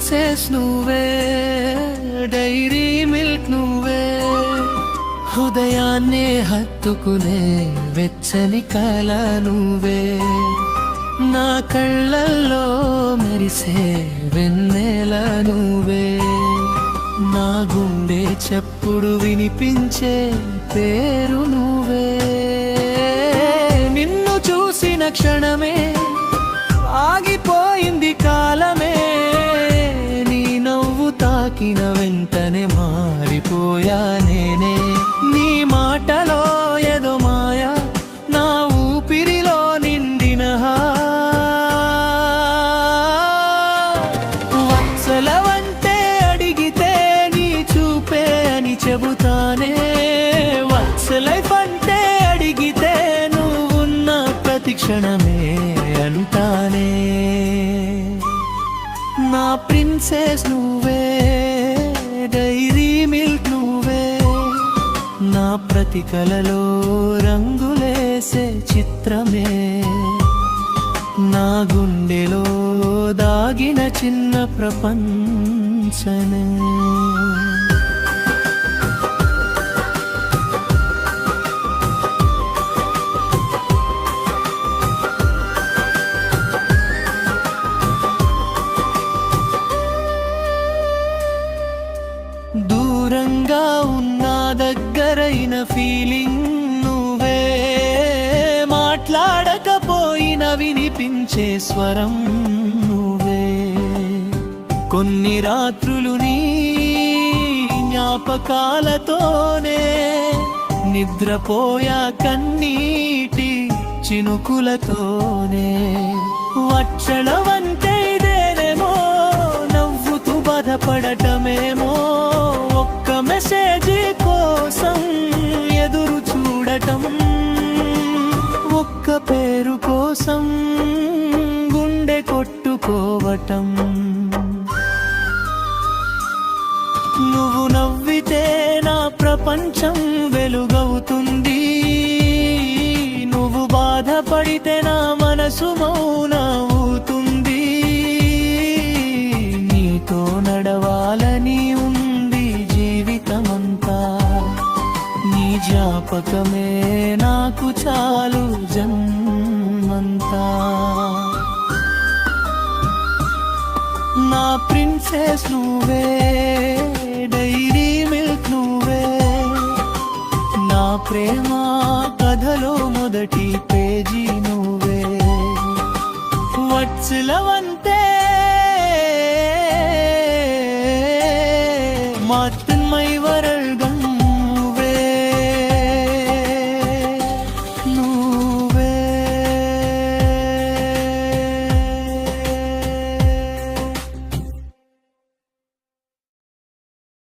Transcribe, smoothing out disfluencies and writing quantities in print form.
Princess నువ్వే, dairy milk నువ్వే, హృదయాన్నే హత్తుకునే వెచ్చని కల నువ్వే, నా కళ్ళల్లో మెరిసే వెన్నెల నువ్వే, నా గుండె చప్పుడు వినిపించే పేరు నువ్వే. నిన్ను చూసిన క్షణమే ఆగిపోయింది కాలమే, నీ నవ్వు తాకిన వెంటనే మారిపోయా నేనే, నీ మాటలో ఏదో మాయా, నా ఊపిరిలో నిండిన వత్సలవంటే అడిగితే నీ చూపే అని చెబుతానే, వత్సలైఫ్ అంటే అడిగితే నువ్వున్న ప్రతి క్షణమే అంటానే. నా ప్రిన్సెస్ నువ్వే, డైరీ మిల్క్ నువ్వే, నా ప్రతి కలలో రంగులేసే చిత్రమే, నా గుండెలో దాగిన చిన్న ప్రపంచమే. దూరంగా ఉన్న దగ్గరైన ఫీలింగ్ నువ్వే, మాట్లాడకపోయిన వినిపించే స్వరం నువ్వే, కొన్ని రాత్రులు నీ జ్ఞాపకాలతోనే నిద్రపోయా కన్నీటి చినుకులతోనే, వచ్చడవంటే ఇదేనేమో, నవ్వుతూ బాధపడటమేమో, ఒక్క మెసేజ్ కోసం ఎదురు చూడటం, ఒక్క పేరు కోసం గుండె కొట్టుకోవటం, నువ్వు నవ్వితే నా ప్రపంచం వెలుగవుతుంది, నువ్వు బాధపడితే నా మనసు మౌనవుతుంది, నీతో నడవాలని ఉంది జీవితమంతా, నీ జ్ఞాపకమే నాకు చాలు జన్మంతా. నా ప్రిన్సెస్ నువ్వే, డైరీ మిల్క్ నువ్వే, నా ప్రేమ కథలో మొదటి పేజీ నువ్వే, వత్సలవంతే మాత్రమే